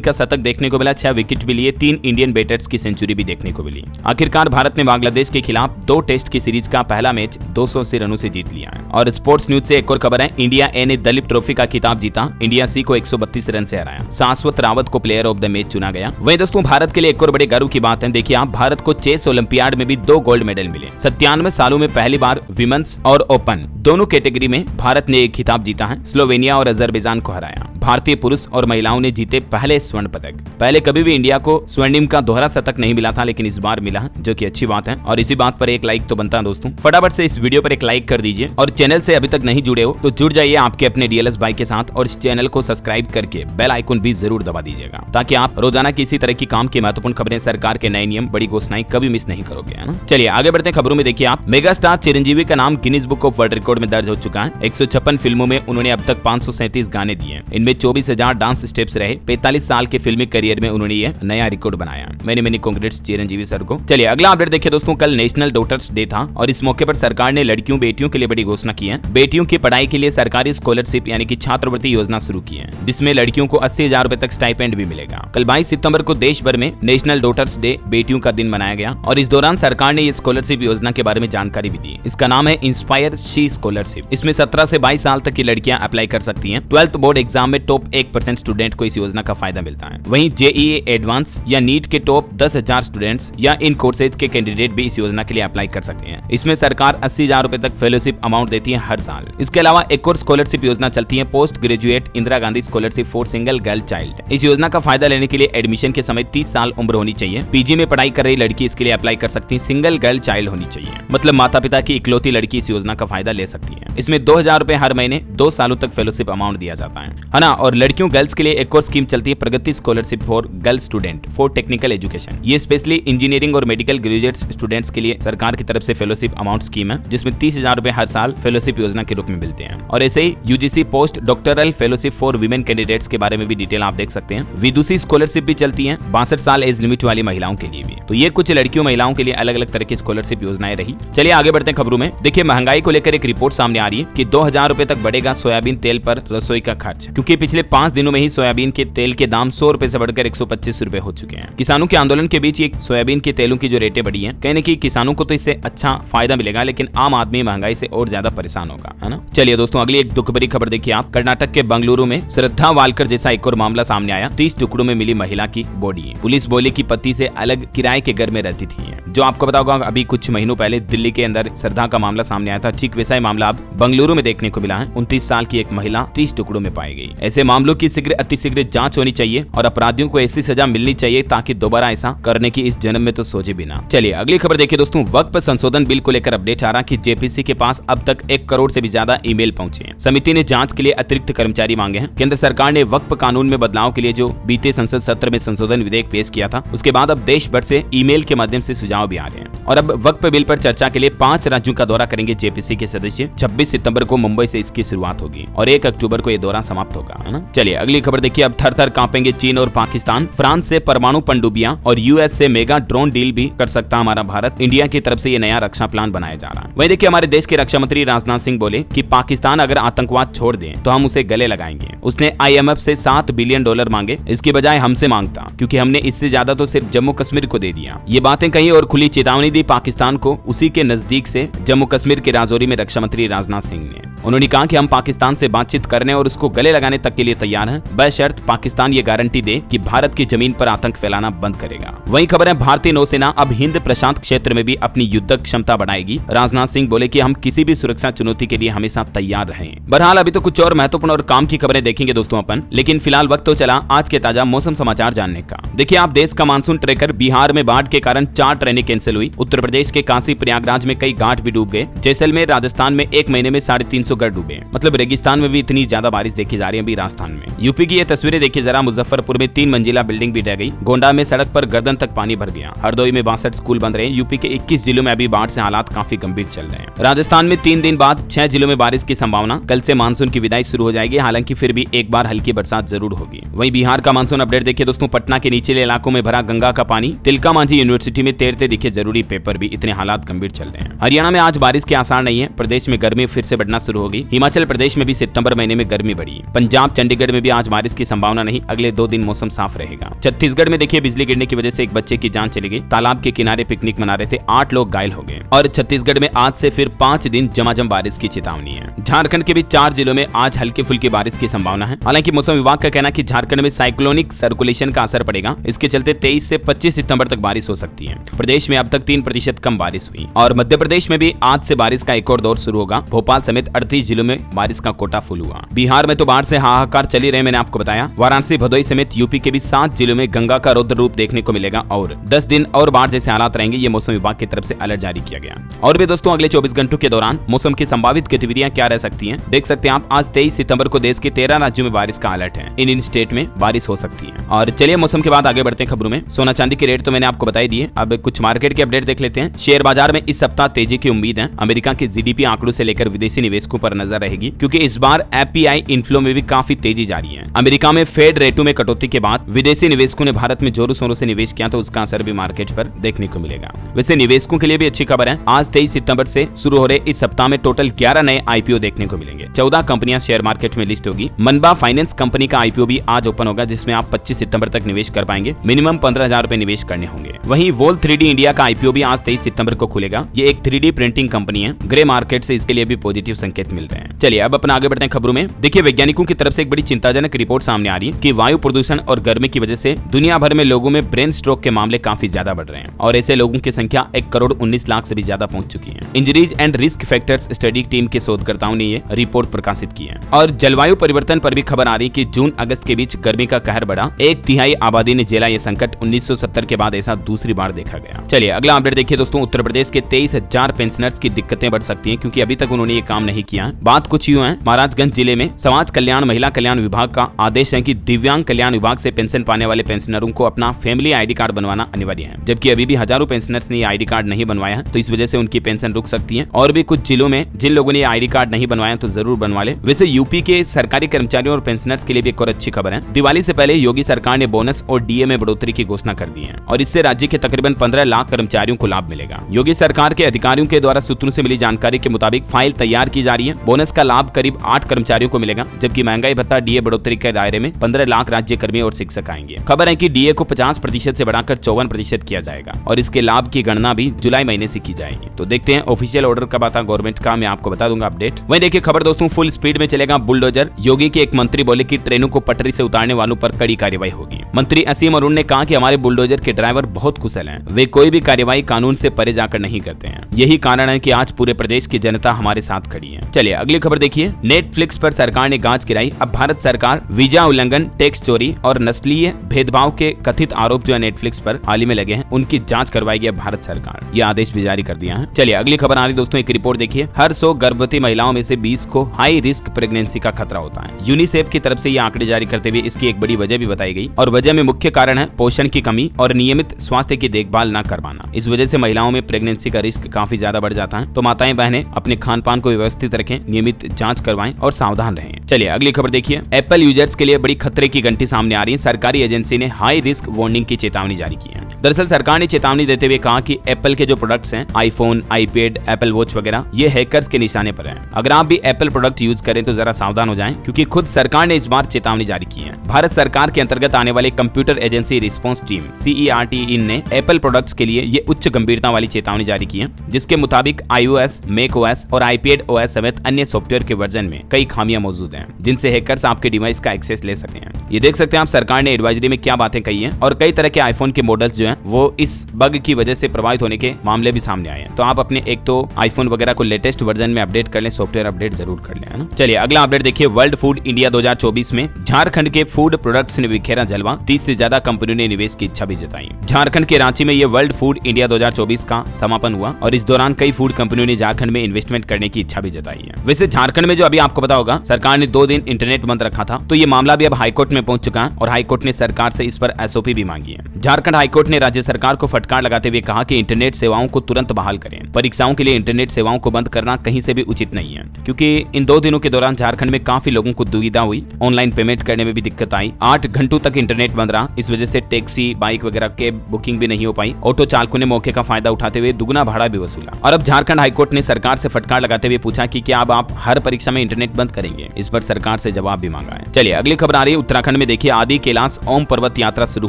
का शतक देखने को मिला, 6 विकेट भी लिए, 3 इंडियन बैटर्स की सेंचुरी भी देखने को मिली। आखिरकार भारत ने बांग्लादेश के खिलाफ 2 टेस्ट की सीरीज का पहला मैच 280 रनों से जीत लिया है। और स्पोर्ट्स न्यूज से एक और खबर है, इंडिया ए ने दलीप ट्रॉफी का खिताब जीता, इंडिया सी को 132 रन से हराया। शाश्वत रावत को प्लेयर ऑफ द मैच चुना गया। वहीं दोस्तों भारत के लिए एक और बड़े गर्व की बात है, देखिए आप, भारत को चेस ओलंपियाड में भी 2 गोल्ड मेडल मिले। 97 सालों में पहली बार विमेंस और ओपन दोनों कैटेगरी में भारत ने एक खिताब जीता है, स्लोवेनिया और अजरबैजान को हराया। भारतीय पुरुष और महिलाओं ने जीते पहले स्वर्ण पदक। पहले कभी भी इंडिया को स्वर्णिम का दोहरा शतक नहीं मिला था, लेकिन इस बार मिला है, जो कि अच्छी बात है। और इसी बात पर एक लाइक तो बनता है दोस्तों। फटाफट से इस वीडियो पर एक लाइक कर दीजिए और चैनल से अभी तक नहीं जुड़े हो तो जुड़ जाइए आपके अपने डीएलएस भाई के साथ और इस चैनल को सब्सक्राइब करके बेल आइकन भी जरूर दबा दीजिएगा, ताकि आप रोजाना किसी तरह की काम की महत्वपूर्ण खबरें, सरकार के नए नियम, बड़ी घोषणाएं कभी मिस नहीं करोगे, है ना। चलिए आगे बढ़ते हैं खबरों में। देखिए आप, मेगा स्टार चिरंजीवी का नाम Guinness book of world record में दर्ज हो चुका है। 156 फिल्मों में उन्होंने अब तक 537 गाने दिए, इनमें 24,000 डांस स्टेप्स रहे। 45 साल के फिल्मी करियर में उन्होंने ये नया रिकॉर्ड बनाया। मैनी कांग्रेट्स चिरंजीवी सर को। चलिए अगला अपडेट देखिए दोस्तों, कल नेशनल डॉटर्स डे था और इस मौके पर सरकार ने लड़कियों बेटियों के लिए बड़ी घोषणा की है। बेटियों की पढ़ाई के लिए सरकारी स्कॉलरशिप यानी कि छात्रवृत्ति योजना शुरू की है, जिसमें लड़कियों को 80,000 रुपए तक स्टाइपेंड भी मिलेगा। कल 22 सितंबर को देश भर में नेशनल डॉटर्स डे, बेटियों का दिन मनाया गया और इस दौरान सरकार ने ये स्कॉलरशिप योजना के बारे में जानकारी भी दी। इसका नाम है इंस्पायर शी स्कॉलरशिप। इसमें 17 से 22 साल तक की लड़कियां अप्लाई कर सकती हैं। 12th बोर्ड एग्जाम में टॉप 1% स्टूडेंट को इस योजना का फायदा मिलता है। वहीं जेईई एडवांस या नीट के टॉप 10,000 स्टूडेंट्स या इन कोर्सेज के कैंडिडेट भी इस योजना के लिए अप्लाई कर सकते हैं। इसमें सरकार 80,000 रुपए तक फेलोशिप अमाउंट देती है हर साल। इसके अलावा एक और स्कॉलरशिप योजना चलती है, post graduate Indira Gandhi scholarship for single girl child. इस योजना का फायदा लेने के लिए एडमिशन के समय 30 साल उम्र होनी चाहिए। पीजी में पढ़ाई कर रही लड़की इसके लिए अप्लाई कर सकती है। सिंगल गर्ल चाइल्ड होनी चाहिए, मतलब माता पिता की इकलौती लड़की इस योजना का फायदा ले सकती है। इसमें 2,000 रुपए हर महीने 2 सालों तक फेलोशिप अमाउंट दिया जाता है ना। और लड़कियों गर्ल्स के लिए एक और स्कीम चलती है, Pragati scholarship for girl student for technical education. ये स्पेशली इंजीनियरिंग और मेडिकल ग्रेजुएट स्टूडेंट्स के लिए सरकार की तरफ से फेलोशिप अमाउंट स्कीम है, जिसमें 30,000 रुपए हर साल फेलोशिप योजना के रूप में मिलते हैं। और ऐसे ही UGC post doctoral fellowship for women candidates के बारे में भी डिटेल आप देख सकते हैं। विदुषी स्कॉलरशिप भी चलती है 62 साल एज लिमिट वाली महिलाओं के लिए भी। तो ये कुछ लड़कियों महिलाओं के लिए अलग अलग तरह की स्कॉलरशिप योजनाएं रही। चलिए आगे बढ़ते हैं खबरों में। देखिए महंगाई को लेकर एक रिपोर्ट सामने आ रही है कि 2,000 रुपए तक बढ़ेगा सोयाबीन तेल पर रसोई का खर्च, क्योंकि पिछले 5 दिनों में ही सोयाबीन के तेल के दाम 100 रुपए से बढ़कर 125 रुपए हो चुके हैं। किसानों के आंदोलन के बीच ये सोयाबीन के तेलों की जो रेटें बढ़ी हैं, कहने की किसानों को तो इससे अच्छा फायदा मिलेगा, लेकिन आम आदमी महंगाई से और ज्यादा परेशान होगा, है ना। चलिए दोस्तों अगली एक दुख भरी खबर देखिए आप, कर्नाटक के बंगलुरु में श्रद्धा वालकर जैसा एक और मामला सामने आया। 30 टुकड़ों में मिली महिला की बॉडी। पुलिस बोली कि पति से अलग किराए के घर में रहती थी। जो आपको पता होगा अभी कुछ महीनों पहले दिल्ली के अंदर श्रद्धा का मामला सामने आया था, ठीक वैसा ही मामला अब बंगलुरु में देखने को मिला है। 29 साल की एक महिला 30 टुकड़ों में पाई गई। ऐसे मामलों की अतिशीघ्र जांच होनी चाहिए और अपराधियों को ऐसी सजा मिलनी चाहिए ताकि दोबारा ऐसा करने की इस जन्म में तो सोचे भी ना। चलिए अगली खबर देखिए दोस्तों, वक्फ संशोधन बिल को लेकर अपडेट आ रहा कि जेपीसी के पास अब तक 1 करोड़ से भी ज्यादा ईमेल पहुंचे हैं। समिति ने जांच के लिए अतिरिक्त कर्मचारी मांगे हैं। केंद्र सरकार ने वक्फ कानून में बदलाव के लिए जो बीते संसद सत्र में संशोधन विधेयक पेश किया था, उसके बाद अब देश भर से ईमेल के माध्यम से सुझाव भी आ रहे हैं। और अब वक्फ बिल पर चर्चा के लिए 5 राज्यों का दौरा करेंगे जेपीसी के सदस्य। 26 सितंबर को मुंबई से इसकी शुरुआत होगी और 1 अक्टूबर को यह दौरा समाप्त होगा, है ना। चलिए अगली खबर देखिए, अब थर-थर कांपेंगे चीन और पाकिस्तान। फ्रांस से परमाणु पनडुब्बियां और यूएस से मेगा ड्रोन डील भी कर सकता हमारा भारत। इंडिया की तरफ से ये नया रक्षा प्लान बनाया जा रहा है। वहीं देखिए हमारे देश के रक्षा मंत्री राजनाथ सिंह बोले कि पाकिस्तान अगर आतंकवाद छोड़ दे तो हम उसे गले लगाएंगे। उसने IMF से $7 बिलियन मांगे, इसकी बजाय हमसे मांगता, क्योंकि हमने इससे ज्यादा तो सिर्फ जम्मू कश्मीर को दे दिया। ये बातें कही और खुली चेतावनी दी पाकिस्तान को। उसी के नजदीक से जम्मू कश्मीर के राजौरी में रक्षा मंत्री राजनाथ सिंह ने उन्होंने कहा कि हम पाकिस्तान से बातचीत करने और उसको गले लगाने तक के लिए तैयार हैं, बशर्त पाकिस्तान ये गारंटी दे कि भारत की जमीन पर आतंक फैलाना बंद करेगा। वहीं खबर है भारतीय नौसेना अब हिंद प्रशांत क्षेत्र में भी अपनी युद्ध क्षमता बढ़ाएगी। राजनाथ सिंह बोले कि हम किसी भी सुरक्षा चुनौती के लिए हमेशा तैयार रहें। बहरहाल अभी तो कुछ और महत्वपूर्ण और काम की खबरें देखेंगे दोस्तों अपन, लेकिन फिलहाल वक्त तो चला आज के ताजा मौसम समाचार जानने का। देखिए आप, देश का मानसून ट्रैकर, बिहार में बाढ़ के कारण 4 ट्रेनें कैंसिल हुई। उत्तर प्रदेश के काशी प्रयागराज में कई घाट भी डूब गए। जैसलमेर राजस्थान में 1 महीने में 350 घर डूबे। मतलब रेगिस्तान में भी इतनी ज्यादा बारिश देखी जा रही है अभी राजस्थान में। यूपी की ये तस्वीरें देखिए जरा, मुजफ्फरपुर में 3 मंजिला बिल्डिंग भी ढह गई। गोंडा में सड़क पर गर्दन तक पानी भर गया। हरदोई में 62 स्कूल बंद रहे। यूपी के 21 जिलों में अभी बाढ़ से हालात काफी गंभीर चल रहे हैं। राजस्थान में 3 दिन बाद 6 जिलों में बारिश की संभावना। कल से मानसून की विदाई शुरू हो जाएगी, हालांकि फिर भी एक बार हल्की बरसात जरूर होगी। वहीं बिहार का मानसून अपडेट देखिए दोस्तों, पटना के निचले इलाकों में भरा गंगा का पानी। तिलका तिलका मांझी यूनिवर्सिटी में तैरते दिखे जरूरी पेपर भी, इतने हालात गंभीर चल रहे हैं। हरियाणा में आज बारिश के आसार नहीं है। प्रदेश में गर्मी फिर से बढ़ना शुरू होगी। हिमाचल प्रदेश में भी सितंबर महीने में गर्मी बढ़ी। पंजाब चंडीगढ़ में भी आज बारिश की संभावना नहीं, अगले 2 दिन मौसम साफ रहेगा। छत्तीसगढ़ में देखिए बिजली गिरने की वजह से एक बच्चे की जान चली गई। तालाब के किनारे पिकनिक मना रहे थे, 8 लोग घायल हो गए। और छत्तीसगढ़ में आज से फिर 5 दिन झमाझम बारिश की चेतावनी है। झारखंड के भी 4 जिलों में आज हल्की फुल्की बारिश की संभावना है। हालांकि मौसम विभाग का कहना है कि झारखंड में साइक्लोनिक सर्कुलेशन का असर पड़ेगा, इसके चलते 23 से 25 सितंबर तक बारिश हो सकती है। प्रदेश में अब तक 3% कम बारिश हुई। और मध्य प्रदेश में भी आज से बारिश का एक और दौर शुरू होगा। भोपाल समेत 38 जिलों में बारिश का कोटा फुल हुआ। बिहार में तो बाढ़ से हाहाकार चली रहे, मैंने आपको बताया। वाराणसी भदोही समेत यूपी के भी 7 जिलों में गंगा का रौद्र रूप देखने को मिलेगा और 10 दिन और बाढ़ जैसे हालात रहेंगे। ये मौसम विभाग की तरफ से अलर्ट जारी किया गया। और भी दोस्तों अगले 24 घंटों के दौरान मौसम की संभावित गतिविधियां क्या रह सकती हैं, देख सकते हैं आप। आज 23 सितंबर को देश के 13 राज्यों में बारिश का अलर्ट है। इन स्टेट में बारिश हो सकती है। और चलिए मौसम के बाद आगे बढ़ते हैं खबरों में। सोना चांदी के रेट तो मैंने आपको बताई दिए। अब कुछ मार्केट के अपडेट देख लेते हैं। शेयर बाजार में इस सप्ताह तेजी की उम्मीद है। अमेरिका के जीडीपी आंकड़ों से लेकर विदेशी निवेशकों पर नजर रहेगी, क्योंकि इस बार एपीआई इनफ्लो में भी काफी तेजी जारी है। अमेरिका में फेड रेटों में कटौती के बाद विदेशी निवेशकों ने भारत में जोरों शोरों से निवेश किया, तो उसका असर भी मार्केट पर देखने को मिलेगा। वैसे निवेशकों के लिए भी अच्छी खबर है। आज 23 सितंबर से शुरू हो रहे इस सप्ताह में टोटल 11 नए आईपीओ देखने को मिलेंगे। 14 कंपनियां शेयर मार्केट में लिस्ट होगी। मनबा फाइनेंस कंपनी का आईपीओ भी आज ओपन होगा, जिसमें आप 25 सितंबर तक निवेश कर पाएंगे। मिनिमम 15,000 रुपए निवेश करने होंगे। वहीं वोल 3D इंडिया का आईपीओ भी आज 23 सितंबर को खुलेगा। ये एक 3D प्रिंटिंग कंपनी है। ग्रे मार्केट से इसके लिए भी पॉजिटिव संकेत मिल रहे हैं। चलिए अब अपना आगे बढ़ते हैं खबरों में। देखिए वैज्ञानिकों की तरफ से एक बड़ी चिंताजनक रिपोर्ट सामने आ रही है कि वायु प्रदूषण और गर्मी की वजह से दुनिया भर में लोगों में ब्रेन स्ट्रोक के मामले काफी ज्यादा बढ़ रहे हैं और ऐसे लोगों की संख्या 1,19,00,000 से भी ज्यादा पहुंच चुकी है। Injuries and risk factors study team के शोधकर्ताओं ने ये रिपोर्ट प्रकाशित की है। और जलवायु परिवर्तन पर भी खबर आ रही है कि जून अगस्त के बीच गर्मी का कहर बढ़ा। 1/3 आबादी ने झेला ये संकट। 1970 के बाद ऐसा दूसरी बार देखा गया। चलिए अगला अपडेट देखिए दोस्तों। उत्तर प्रदेश के 23,000 पेंशनर्स की दिक्कतें बढ़ सकती हैं, क्योंकि अभी तक उन्होंने ये काम नहीं किया। बात कुछ यूं है, महाराजगंज जिले में समाज कल्याण महिला कल्याण विभाग का आदेश है कि दिव्यांग कल्याण विभाग से पेंशन पाने वाले पेंशनरों को अपना फैमिली आईडी कार्ड बनवाना अनिवार्य है। जबकि अभी भी हजारों पेंशनर्स ने आईडी कार्ड नहीं बनवाया है, तो इस वजह से उनकी पेंशन रुक सकती है। और भी कुछ जिलों में जिन लोगों ने आईडी कार्ड नहीं बनवाया तो जरूर बनवा ले। वैसे यूपी के सरकारी कर्मचारियों और पेंशनर्स के लिए भी एक और अच्छी खबर है। दिवाली से पहले योगी सरकार ने बोनस और डीए में बढ़ोतरी की घोषणा कर दी है और इससे राज्य के तकरीबन 15 लाख कर्मचारियों को लाभ मिलेगा। योगी सरकार के अधिकारियों के द्वारा सूत्रों से मिली जानकारी के मुताबिक फाइल तैयार की जा रही है। बोनस का लाभ करीब 8 कर्मचारियों को मिलेगा, जबकि महंगाई भत्ता डीए बढ़ोतरी के दायरे में 15 लाख राज्य कर्मी और शिक्षक आएंगे। खबर है कि डीए को 50% से बढ़ाकर 54% किया जाएगा और इसके लाभ की गणना भी जुलाई महीने से की जाएगी। तो देखते हैं ऑफिशियल ऑर्डर कब आता गवर्नमेंट का, मैं आपको बता दूंगा अपडेट। वहीं देखिए खबर दोस्तों, फुल स्पीड में चलेगा बुलडोजर। योगी के एक मंत्री बोले कि ट्रेनों को पटरी से उतारने वालों पर कड़ी कार्रवाई होगी। मंत्री असीम अरुण ने कहा कि हमारे बुलडोजर के ड्राइवर बहुत कुशल हैं, वे कोई भी कार्रवाई कानून से परे जाकर नहीं करते हैं। यही कारण है कि आज पूरे प्रदेश की जनता हमारे साथ खड़ी है। चलिए अगली खबर देखिए। नेटफ्लिक्स पर सरकार ने गाज गिराई। अब भारत सरकार वीजा उल्लंघन, टैक्स चोरी और नस्लीय भेदभाव के कथित आरोप जो है नेटफ्लिक्स पर हाल ही में लगे हैं, उनकी जांच करवाएगी भारत सरकार। यह आदेश भी जारी कर दिया है। चलिए अगली खबर आ रही दोस्तों, एक रिपोर्ट देखिए। हर 100 गर्भवती महिलाओं में से 20 को हाई रिस्क प्रेगनेंसी का खतरा होता है। यूनिसेफ की तरफ से ये आंकड़े जारी करते हुए इसकी एक बड़ी वजह भी बताई गई और वजह में मुख्य कारण है पोषण की कमी और नियमित स्वास्थ्य की देखभाल न कर पाना। इस वजह से महिलाओं में प्रेगनेंसी का रिस्क काफी ज्यादा बढ़ जाता है। तो माताएं बहनें अपने खान पान को व्यवस्थित रखें, नियमित जांच करवाएं और सावधान रहें। चलिए अगली खबर देखिए। एप्पल यूजर्स के लिए बड़ी खतरे की घंटी सामने आ रही है। सरकारी एजेंसी ने हाई रिस्क वार्निंग की चेतावनी जारी की है। दरअसल सरकार ने चेतावनी देते हुए कहा कि एप्पल के जो प्रोडक्ट्स हैं, आईफोन, आईपैड, एप्पल वॉच वगैरह, ये हैकर्स के निशाने पर हैं। अगर आप भी एप्पल प्रोडक्ट यूज करें तो जरा सावधान हो जाएं, क्योंकि खुद सरकार ने इस बार चेतावनी जारी की है। भारत सरकार के अंतर्गत आने वाले computer agency response team CERT ने एप्पल प्रोडक्ट्स के लिए ये उच्च गंभीरता वाली चेतावनी जारी की है, जिसके मुताबिक iOS, macOS और iPad OS समेत अन्य सॉफ्टवेयर के वर्जन में कई खामियां मौजूद हैं, जिनसे हैकर्स आपके डिवाइस का एक्सेस ले सकते हैं। ये देख सकते हैं आप सरकार ने एडवाइजरी में क्या बातें कही हैं और कई तरह के आईफोन के मॉडल्स जो हैं वो इस बग की वजह से प्रभावित होने के मामले भी सामने आए हैं। तो आप अपने एक तो आईफोन वगैरह को लेटेस्ट वर्जन में अपडेट कर लें, सॉफ्टवेयर अपडेट जरूर कर लें, है ना। चलिए अगला अपडेट देखिए। वर्ल्ड फूड इंडिया 2024 में झारखंड के फूड प्रोडक्ट्स ने बिखेरा जलवा। 30 से ज्यादा कंपनियों ने निवेश की इच्छा भी जताई। झारखंड के रांची में ये वर्ल्ड फूड इंडिया 2024 का समापन हुआ और इस दौरान कई फूड कंपनियों ने झारखंड में इन्वेस्टमेंट करने की इच्छा भी जताई है। वैसे झारखंड में जो अभी आपको पता होगा सरकार ने 2 दिन इंटरनेट बंद रखा था, तो ये मामला भी अब हाईकोर्ट में पहुंच चुका है और हाईकोर्ट ने सरकार से इस पर SOP भी मांगी है। झारखंड हाईकोर्ट ने ने राज्य सरकार को फटकार लगाते हुए कहा कि इंटरनेट सेवाओं को तुरंत बहाल करें। परीक्षाओं के लिए इंटरनेट सेवाओं को बंद करना कहीं से भी उचित नहीं है, क्योंकि इन 2 दिनों के दौरान झारखंड में काफी लोगों को दुविधा हुई, ऑनलाइन पेमेंट करने में भी दिक्कत आई। 8 घंटों तक इंटरनेट बंद रहा। इस वजह से टैक्सी, बाइक वगैरह के बुकिंग भी नहीं हो पाई। ऑटो चालकों ने मौके का फायदा उठाते हुए दुगना भाड़ा भी वसूला। और अब झारखंड हाईकोर्ट ने सरकार से फटकार लगाते हुए पूछा कि क्या अब आप हर परीक्षा में इंटरनेट बंद करेंगे। इस पर सरकार से जवाब भी मांगा है। चलिए अगली खबर आ रही है उत्तराखंड में। देखिए आदि कैलाश ओम पर्वत यात्रा शुरू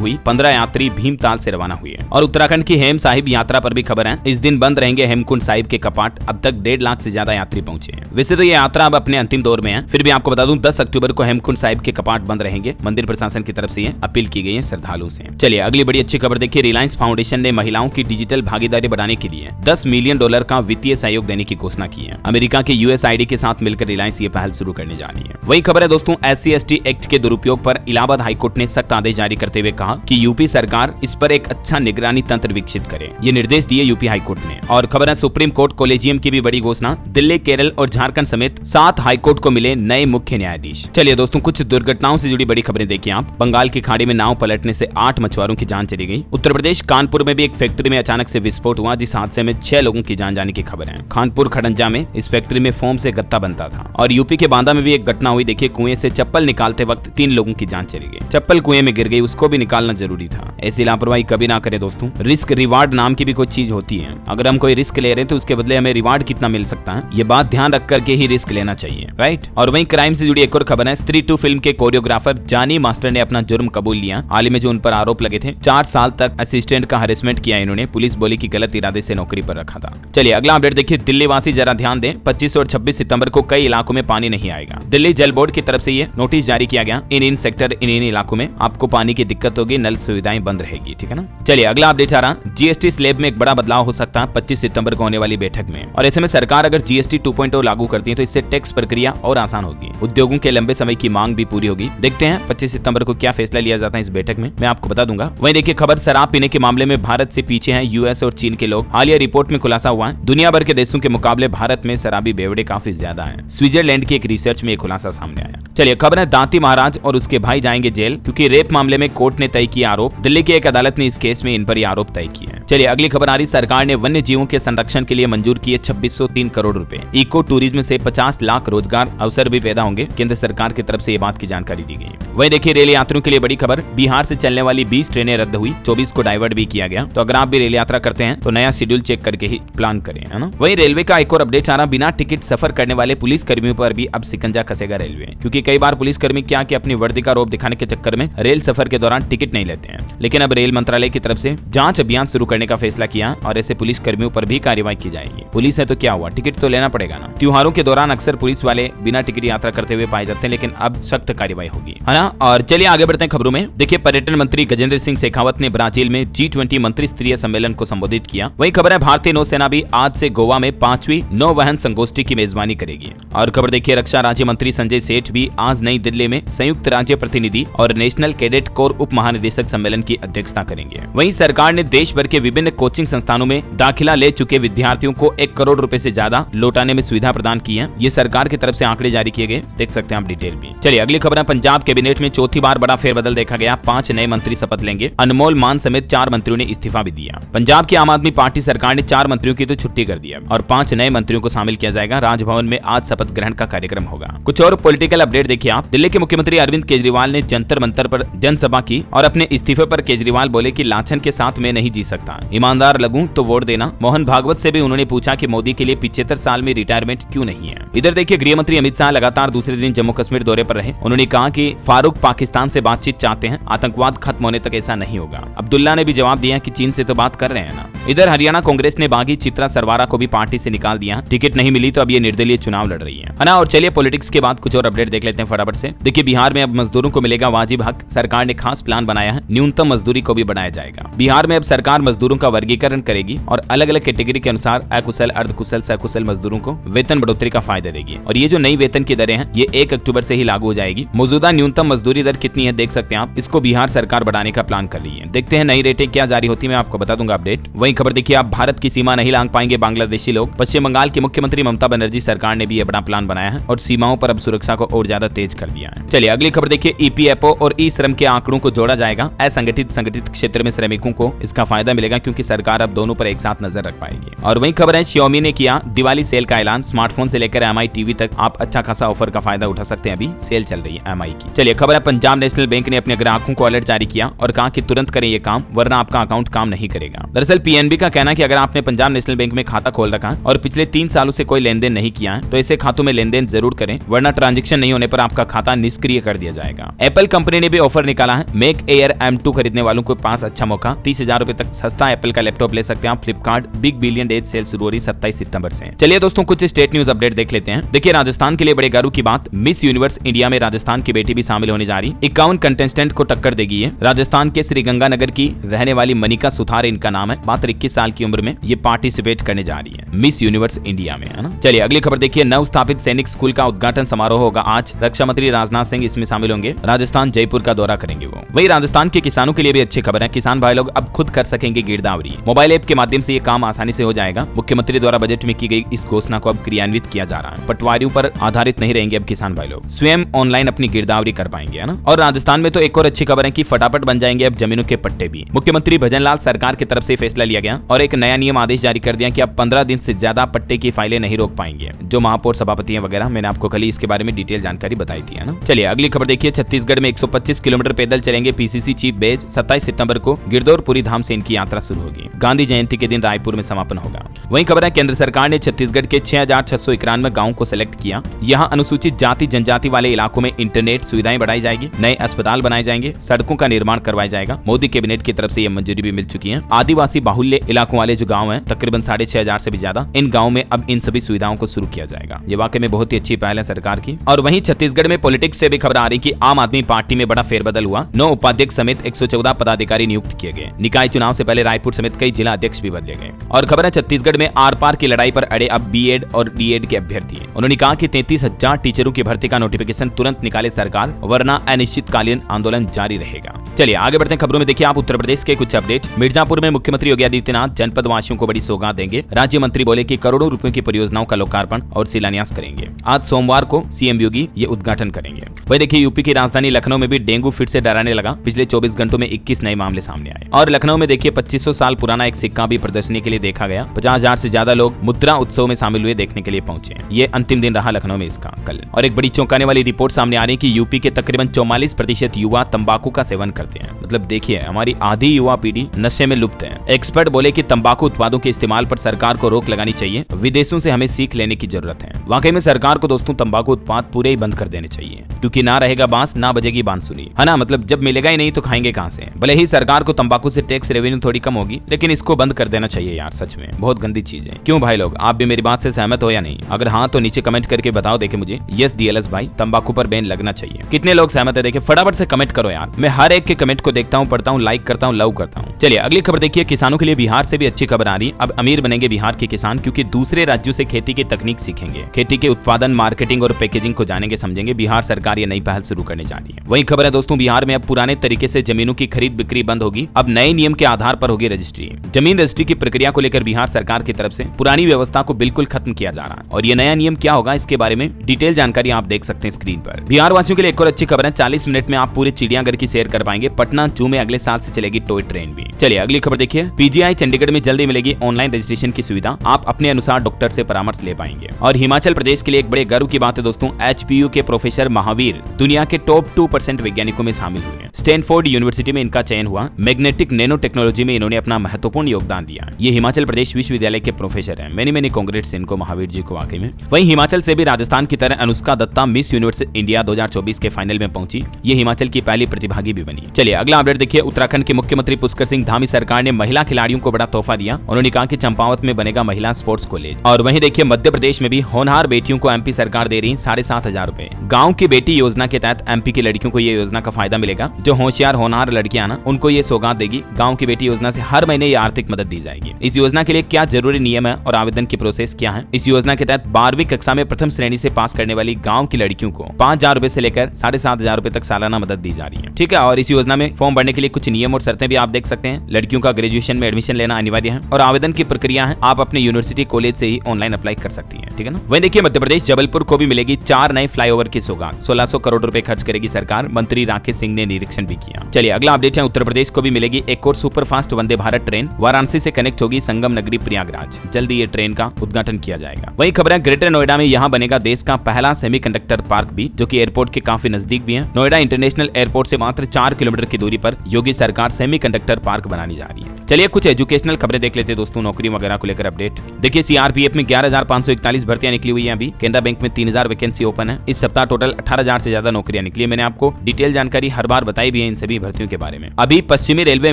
हुई। 15 यात्री भीमताल से रवाना हुए हैं। और उत्तराखंड की हेम साहिब यात्रा पर भी खबर है। इस दिन बंद रहेंगे हेमकुंड साहिब के कपाट। अब तक 1.5 लाख से ज्यादा यात्री पहुंचे हैं। वैसे तो ये यात्रा अब अपने अंतिम दौर में है, फिर भी आपको बता दूं 10 अक्टूबर को हेमकुंड साहिब के कपाट बंद रहेंगे। मंदिर प्रशासन की तरफ से ये अपील की गई है श्रद्धालुओं से। चलिए अगली बड़ी अच्छी खबर देखिए। रिलायंस फाउंडेशन ने महिलाओं की डिजिटल भागीदारी बढ़ाने के लिए $10 मिलियन का वित्तीय सहयोग देने की घोषणा की है। अमेरिका के USAID के साथ मिलकर रिलायंस ये पहल शुरू करने जा रही है। वही खबर है दोस्तों, SC/ST एक्ट के दुरुपयोग पर इलाहाबाद हाईकोर्ट ने सख्त आदेश जारी करते हुए कहा कि यूपी सरकार इस पर एक अच्छा निगरानी तंत्र विकसित करे। ये निर्देश दिए यूपी हाईकोर्ट ने। और खबर है सुप्रीम कोर्ट कोलेजियम की भी बड़ी घोषणा। दिल्ली, केरल और झारखंड समेत 7 हाईकोर्ट को मिले नए मुख्य न्यायाधीश। चलिए दोस्तों कुछ दुर्घटनाओं से जुड़ी बड़ी खबरें देखिए आप। बंगाल की खाड़ी में नाव पलटने से 8 मछुआरों की जान चली गई। उत्तर प्रदेश कानपुर में भी एक फैक्ट्री में अचानक से विस्फोट हुआ, जिस हादसे में 6 लोगों की जान जाने की खबर है। खानपुर खड़ंजा में इस फैक्ट्री में फोम से गत्ता बनता था। और यूपी के बांदा में भी एक घटना हुई। देखिए कुएं से चप्पल निकालते वक्त 3 लोगों की जान चली गई। चप्पल कुएं में गिर गई, उसको भी निकालना जरूरी था। ऐसी लापरवाही कभी ना करें दोस्तों। रिस्क रिवार्ड नाम की भी कोई चीज होती है। अगर हम कोई रिस्क ले रहे हैं तो उसके बदले हमें रिवार्ड कितना मिल सकता है, ये बात ध्यान रख करके ही रिस्क लेना चाहिए, राइट। और वहीं क्राइम से जुड़ी एक और खबर है। स्त्री 2 फिल्म के कोरियोग्राफर जानी मास्टर ने अपना जुर्म कबूल लिया। हाल ही में जो उन पर आरोप लगे थे, 4 साल तक असिस्टेंट का हरेसमेंट किया इन्होंने। पुलिस बोली कि गलत इरादे से नौकरी पर रखा था। चलिए अगला अपडेट देखिए। दिल्ली वासी जरा ध्यान दें, 25 और 26 सितंबर को कई इलाकों में पानी नहीं आएगा। दिल्ली जल बोर्ड की तरफ से ये नोटिस जारी किया गया। इन सेक्टर इन इलाकों में आपको पानी की दिक्कत होगी, नल सुविधाएं बंद रहेगी, ठीक है ना। चलिए अगला अपडेट आ रहा, GST स्लैब में एक बड़ा बदलाव हो सकता है 25 सितंबर को होने वाली बैठक में। और ऐसे में सरकार अगर GST 2.0 लागू करती है तो इससे टैक्स प्रक्रिया और आसान होगी। उद्योगों के लंबे समय की मांग भी पूरी होगी। देखते हैं 25 सितंबर को क्या फैसला लिया जाता है इस बैठक में, मैं आपको बता दूंगा। वहीं देखिए खबर, शराब पीने के मामले में भारत से पीछे हैं US और चीन के लोग। हालिया रिपोर्ट में खुलासा हुआ है, दुनिया भर के देशों के मुकाबले भारत में शराबी बेवड़े काफी ज्यादा हैं। स्विट्जरलैंड की एक रिसर्च में खुलासा सामने आया। चलिए खबर है, दांती महाराज और उसके भाई जाएंगे जेल, क्योंकि रेप मामले में कोर्ट ने तय किया आरोप। दिल्ली की एक अदालत ने इस केस में इन पर आरोप तय किए हैं। चलिए अगली खबर आ रही, सरकार ने वन्य जीवों के संरक्षण के लिए मंजूर किए 2603 करोड़ रुपए। इको टूरिज्म से 50 लाख रोजगार अवसर भी पैदा होंगे। केंद्र सरकार की तरफ से ये बात की जानकारी दी गई। वहीं देखिए रेल यात्रियों के लिए बड़ी खबर, बिहार से चलने वाली 20 ट्रेनें रद्द हुई, 24 को डाइवर्ट भी किया गया। तो अगर आप भी रेल यात्रा करते हैं तो नया शेड्यूल चेक करके ही प्लान करें, है ना। वहीं रेलवे का एक और अपडेट आ रहा, बिना टिकट सफर करने वाले पुलिस कर्मियों पर भी अब शिकंजा कसेगा रेलवे, क्योंकि कई बार पुलिस कर्मी क्या कि अपनी वर्दी का रौब दिखाने के चक्कर में रेल सफर के दौरान टिकट नहीं लेते हैं। लेकिन अब रेल मंत्रालय की तरफ से जांच अभियान शुरू करने का फैसला किया और ऐसे पुलिस कर्मियों पर भी कार्रवाई की जाएगी। पुलिस है तो क्या हुआ, टिकट तो लेना पड़ेगा ना। त्योहारों के दौरान अक्सर पुलिस वाले बिना टिकट यात्रा करते हुए पाए जाते हैं, लेकिन अब सख्त कार्रवाई होगी, है ना। और चलिए आगे बढ़ते हैं खबरों में। देखिए पर्यटन मंत्री गजेंद्र सिंह शेखावत ने ब्राजील में G20 मंत्री स्तरीय सम्मेलन को संबोधित किया। वही खबर है, भारतीय नौसेना भी आज से गोवा में 5वीं नौवहन संगोष्ठी की मेजबानी करेगी। और खबर देखिए, रक्षा राज्य मंत्री संजय सेठ भी आज नई दिल्ली में संयुक्त राज्य प्रतिनिधि और नेशनल कैडेट कोर उप महानिदेशक सम्मेलन की अध्यक्षता करेंगे। वहीं सरकार ने देश भर के विभिन्न कोचिंग संस्थानों में दाखिला ले चुके विद्यार्थियों को 1 करोड़ रुपए से ज्यादा लौटाने में सुविधा प्रदान की है। ये सरकार की तरफ से आंकड़े जारी किए गए, देख सकते हैं आप डिटेल भी। चलिए अगली खबर है, पंजाब कैबिनेट में चौथी बार बड़ा फेरबदल देखा गया। 5 नए मंत्री शपथ लेंगे। अनमोल मान समेत 4 मंत्रियों ने इस्तीफा भी दिया। पंजाब की आम आदमी पार्टी सरकार ने 4 मंत्रियों की तो छुट्टी कर दिया और 5 नए मंत्रियों को शामिल किया जाएगा। राजभवन में आज शपथ ग्रहण का कार्यक्रम होगा। कुछ और पॉलिटिकल अपडेट देखिए आप। दिल्ली के मुख्यमंत्री अरविंद केजरीवाल ने जंतर मंतर पर जनसभा की और अपने इस्तीफे पर केजरीवाल बोले कि लाछन के साथ मैं नहीं जी सकता, ईमानदार लगूं तो वोट देना। मोहन भागवत से भी उन्होंने पूछा कि मोदी के लिए 75 साल में रिटायरमेंट क्यों नहीं है। इधर देखिए गृह मंत्री अमित शाह लगातार दूसरे दिन जम्मू कश्मीर दौरे पर रहे। उन्होंने कहा कि फारूक पाकिस्तान से बातचीत चाहते हैं, आतंकवाद खत्म होने तक ऐसा नहीं होगा। अब्दुल्ला ने भी जवाब दिया कि चीन से तो बात कर रहे हैं ना। इधर हरियाणा कांग्रेस ने बागी चित्रा सरवारा को भी पार्टी से निकाल दिया, टिकट नहीं मिली तो अब ये निर्दलीय चुनाव लड़ रही है ना। और चलिए पॉलिटिक्स के बाद कुछ और अपडेट देख लेते हैं फटाफट से। देखिए बिहार में अब मजदूरों को मिलेगा वाजिब हक, सरकार ने खास प्लान बनाया है, न्यूनतम मजदूरी को भी बढ़ाया जाएगा। बिहार में अब सरकार मजदूर मजदूरों का वर्गीकरण करेगी और अलग अलग कैटेगरी के अनुसार अकुशल, अर्धकुशल, सकुशल मजदूरों को वेतन बढ़ोतरी का फायदा देगी। और ये जो नई वेतन की दरें हैं ये 1 अक्टूबर से ही लागू हो जाएगी। मौजूदा न्यूनतम मजदूरी दर कितनी है देख सकते हैं आप, इसको बिहार सरकार बढ़ाने का प्लान कर रही है। देखते हैं नई रेटें क्या जारी होती है, मैं आपको बता दूंगा अपडेट। वही खबर देखिए, आप भारत की सीमा नहीं लांघ पाएंगे बांग्लादेशी लोग। पश्चिम बंगाल की मुख्यमंत्री ममता बनर्जी सरकार ने भी यह बड़ा प्लान बनाया है और सीमाओं पर अब सुरक्षा को और ज्यादा तेज कर दिया है। चलिए अगली खबर देखिए, ईपीएफओ और ई श्रम के आंकड़ों को जोड़ा जाएगा। असंगठित संगठित क्षेत्र में श्रमिकों को इसका फायदा मिलेगा क्योंकि सरकार अब दोनों पर एक साथ नजर रख पाएगी। और वही खबर है, Xiaomi ने किया दिवाली सेल का ऐलान। स्मार्टफोन से लेकर MI टीवी तक आप अच्छा खासा ऑफर का फायदा उठा सकते हैं। अभी सेल चल रही है MI की। चलिए खबर है, पंजाब नेशनल बैंक ने अपने ग्राहकों को अलर्ट जारी किया और कहा कि तुरंत करें ये काम वरना आपका अकाउंट काम नहीं करेगा। दरअसल PNB का कहना है कि अगर आपने पंजाब नेशनल बैंक में खाता खोल रखा है और पिछले 3 सालों से कोई लेन देन नहीं किया है तो ऐसे खातों में लेन देन जरूर करें वरना ट्रांजेक्शन नहीं होने पर आपका खाता निष्क्रिय कर दिया जाएगा। एप्पल कंपनी ने भी ऑफर निकाला है। मेक एयर M2 खरीदने वालों के पास अच्छा मौका, 30,000 रुपए तक सस्ता एप्पल का लैपटॉप ले सकते हैं आप। Flipkart big billion days cell शुरू हो रही 27 सितंबर से। चलिए दोस्तों कुछ स्टेट न्यूज अपडेट देख लेते हैं। देखिए राजस्थान के लिए बड़े गर्व की बात, मिस यूनिवर्स इंडिया में राजस्थान की बेटी भी शामिल होने जा रही। 51 कंटेस्टेंट को टक्कर देगी ये। राजस्थान के श्रीगंगानगर की रहने वाली मनिका सुथार इनका नाम है। मात्र 21 साल की उम्र में ये पार्टिसिपेट करने जा रही है मिस यूनिवर्स इंडिया में, है ना। चलिए अगली खबर देखिए, नव स्थापित सैनिक स्कूल का उद्घाटन समारोह होगा आज। रक्षा मंत्री राजनाथ सिंह इसमें शामिल होंगे। राजस्थान जयपुर का दौरा करेंगे वो। वही राजस्थान के किसानों के लिए भी अच्छी खबर है, किसान भाई लोग अब खुद कर सकेंगे गिरदावरी। मोबाइल ऐप के माध्यम से ये काम आसानी से हो जाएगा। मुख्यमंत्री द्वारा बजट में की गई इस घोषणा को अब क्रियान्वित किया जा रहा है। पटवारियों पर आधारित नहीं रहेंगे अब किसान भाई लोग, स्वयं ऑनलाइन अपनी गिरदावरी कर पाएंगे, है ना। और राजस्थान में तो एक और अच्छी खबर है कि फटाफट बन जाएंगे अब जमीनों के पट्टे भी। मुख्यमंत्री भजनलाल सरकार की तरफ से फैसला लिया गया और एक नया नियम आदेश जारी कर दिया कि अब 15 दिन से ज्यादा पट्टे की फाइलें नहीं रोक पाएंगे जो महापौर सभापति हैं वगैरह। मैंने आपको कल इसके बारे में डिटेल जानकारी बताई थी, है ना। चलिए अगली खबर देखिए, छत्तीसगढ़ में 125 किलोमीटर पैदल चलेंगे PCC चीफ बेज। 27 सितंबर को गिरदौरपुरी धाम से इनकी यात्रा शुरू होगी। गांधी जयंती के दिन रायपुर में समापन होगा। वहीं खबर है, केंद्र सरकार ने छत्तीसगढ़ के 6,691 गाँव को सिलेक्ट किया। यहाँ अनुसूचित जाति जनजाति वाले इलाकों में इंटरनेट सुविधाएं बढ़ाई जाएगी, नए अस्पताल बनाए जाएंगे, सड़कों का निर्माण करवाया जाएगा। मोदी कैबिनेट की तरफ से यह मंजूरी भी मिल चुकी है। आदिवासी बाहुल्य इलाकों वाले जो गाँव हैं तकरीबन 6,500 से भी ज्यादा, इन गाँव में अब इन सभी सुविधाओं को शुरू किया जाएगा। ये वाकई में बहुत ही अच्छी पहल है सरकार की। और वहीं छत्तीसगढ़ में पॉलिटिक्स से भी खबर आ रही कि आम आदमी पार्टी में बड़ा फेरबदल हुआ। 9 उपाध्यक्ष समेत 114 पदाधिकारी नियुक्त किए गए। निकाय चुनाव से पहले रायपुर समेत कई जिला अध्यक्ष भी बदले गए। और खबर है, छत्तीसगढ़ में आर पार की लड़ाई पर अड़े अब BEd और DEd के अभ्यर्थी। उन्होंने कहा कि 33,000 टीचरों की भर्ती का नोटिफिकेशन तुरंत निकाले सरकार वरना अनिश्चितकालीन आंदोलन जारी रहेगा। चलिए आगे बढ़ते हैं खबरों में। देखिए आप उत्तर प्रदेश के कुछ अपडेट। मिर्जापुर में मुख्यमंत्री योगी आदित्यनाथ जनपद वासियों को बड़ी सौगात देंगे। राज्य मंत्री बोले कि करोड़ों रुपयों की परियोजनाओं का लोकार्पण और शिलान्यास करेंगे। आज सोमवार को CM योगी ये उद्घाटन करेंगे। वही देखिए, यूपी की राजधानी लखनऊ में भी डेंगू फिर से डराने लगा। पिछले 24 घंटों में 21 नए मामले सामने आए। और लखनऊ में देखिए 2500 साल पुराना एक सिक्का भी प्रदर्शनी के लिए देखा गया। 50,000 से ज्यादा लोग मुद्रा उत्सव में शामिल हुए, देखने के लिए पहुंचे। ये अंतिम दिन रहा लखनऊ में इसका कल। और एक बड़ी चौंकाने वाली रिपोर्ट सामने आ रही है कि यूपी के तकरीबन 44% युवा तंबाकू का सेवन करते हैं। मतलब देखिए हमारी आधी युवा पीढ़ी नशे में लुप्त है। एक्सपर्ट बोले कि तंबाकू उत्पादों के इस्तेमाल पर सरकार को रोक लगानी चाहिए। विदेशों से हमें सीख लेने की जरूरत है। वाकई में सरकार को दोस्तों तंबाकू उत्पाद पूरे ही बंद कर देने चाहिए, क्योंकि ना रहेगा बांस ना बजेगी बांसुरी, है ना। मतलब जब मिलेगा ही नहीं तो खाएंगे कहां से। भले ही सरकार को तंबाकू से टैक्स रेवेन्यू थोड़ी कम होगी, लेकिन इसको बंद कर देना चाहिए यार। सच में बहुत गंदी चीज है। क्यों भाई लोग, आप भी मेरी बात से सहमत हो या नहीं? अगर हाँ तो नीचे कमेंट करके बताओ देखे मुझे। यस DLS भाई, तंबाकू पर बैन लगना चाहिए। कितने लोग सहमत है? देखिए फटाफट से कमेंट करो यार। मैं हर एक के कमेंट को देखता हूँ, पढ़ता हूँ, लाइक करता हूँ, लव करता हूँ। चलिए अगली खबर देखिए, किसानों के लिए बिहार से भी अच्छी खबर आ रही। अब अमीर बनेंगे बिहार के किसान, क्योंकि दूसरे राज्यों से खेती की तकनीक सीखेंगे। खेती के उत्पादन, मार्केटिंग और पैकेजिंग को जानेंगे समझेंगे। बिहार सरकार ये नई पहल शुरू करने जा रही है। वही खबर है दोस्तों, बिहार में अब पुराने तरीके से जमीनों की खरीद बिक्री बंद होगी। अब नए नियम के आधार पर होगी रजिस्ट्री। जमीन रजिस्ट्री की प्रक्रिया को लेकर बिहार सरकार की तरफ से पुरानी व्यवस्था को बिल्कुल खत्म किया जा रहा है। और ये नया नियम क्या होगा, इसके बारे में डिटेल जानकारी आप देख सकते हैं स्क्रीन पर। बिहार वासियों के लिए एक और अच्छी खबर है, 40 मिनट में आप पूरे चिड़ियाघर की सैर कर पाएंगे। पटना जू में अगले साल से चलेगी टॉय ट्रेन भी। चलिए अगली खबर देखिए, PGI चंडीगढ़ में जल्दी मिलेगी ऑनलाइन रजिस्ट्रेशन की सुविधा। आप अपने अनुसार डॉक्टर से परामर्श ले पाएंगे। और हिमाचल प्रदेश के लिए एक बड़े गर्व की बात है दोस्तों, HPU के प्रोफेसर महावीर दुनिया के टॉप 2% वैज्ञानिकों में शामिल हुए। स्टैनफोर्ड यूनिवर्सिटी में इनका चयन हुआ। मैग्नेटिक नैनो टेक्नोलॉजी में इन्होंने अपना महत्वपूर्ण योगदान दिया। ये हिमाचल प्रदेश विश्वविद्यालय के प्रोफेसर हैं। मैनी कांग्रेट्स इनको, महावीर जी को वाकई में। वहीं हिमाचल से भी राजस्थान की तरह Anushka Dutta Miss Universe India 2024 के फाइनल में पहुंची। ये हिमाचल की पहली प्रतिभागी भी बनी। चलिए अगला अपडेट देखिए, उत्तराखंड के मुख्यमंत्री पुष्कर सिंह धामी सरकार ने महिला खिलाड़ियों को बड़ा तोहफा दिया। उन्होंने कहा कि चंपावत में बनेगा महिला स्पोर्ट्स कॉलेज। और वहीं देखिए मध्य प्रदेश में भी होनहार बेटियों को MP सरकार दे रही 7,500 रुपए। गाँव की बेटी योजना के तहत MP की लड़कियों को ये योजना का फायदा मिलेगा। जो होशियार होनहार लड़कियां ना, उनको ये सौगात देगी। गाँव की बेटी योजना योजना से हर महीने ये आर्थिक मदद दी जाएगी। इस योजना के लिए क्या जरूरी नियम है और आवेदन की प्रोसेस क्या है? इस योजना के तहत 12वीं कक्षा में प्रथम श्रेणी से पास करने वाली गांव की लड़कियों को 5,000 रुपए से लेकर 7,500 रुपए तक सालाना मदद दी जा रही है। ठीक है, और इस योजना में फॉर्म भरने के लिए कुछ नियम और शर्तें भी आप देख सकते हैं। लड़कियों का ग्रेजुएशन में एडमिशन लेना अनिवार्य है और आवेदन की प्रक्रिया है आप अपने यूनिवर्सिटी कॉलेज से ही ऑनलाइन अप्लाई कर सकती है। ठीक है ना। वहीं देखिए मध्य प्रदेश जबलपुर को भी मिलेगी 4 नए फ्लाईओवर की सौगात। 1600 करोड़ रुपए खर्च करेगी सरकार, मंत्री राकेश सिंह ने निरीक्षण भी किया। चलिए अगला अपडेट है, उत्तर प्रदेश को भी मिलेगी एक और सुपरफास्ट वंदे भारत ट्रेन। वाराणसी से कनेक्ट होगी संगम नगरी प्रयागराज। जल्दी ये ट्रेन का उद्घाटन किया जाएगा। वहीं खबर है ग्रेटर नोएडा में यहाँ बनेगा देश का पहला सेमीकंडक्टर पार्क भी, जो कि एयरपोर्ट के काफी नजदीक भी है। नोएडा इंटरनेशनल एयरपोर्ट से मात्र 4 किलोमीटर की दूरी पर योगी सरकार सेमीकंडक्टर पार्क बनाने जा रही है। चलिए कुछ एजुकेशनल खबरें देख लेते हैं दोस्तों, नौकरी वगैरह को लेकर अपडेट। देखिए सीआरपीएफ में 11,541 भर्तियां निकली हुई है अभी। केनरा बैंक में 3,000 वैकेंसी ओपन है। इस सप्ताह टोटल 18,000 से ज्यादा नौकरियां निकली है। मैंने आपको डिटेल जानकारी हर बार बताई भी है इन सभी भर्तियों के बारे में। अभी पश्चिमी रेलवे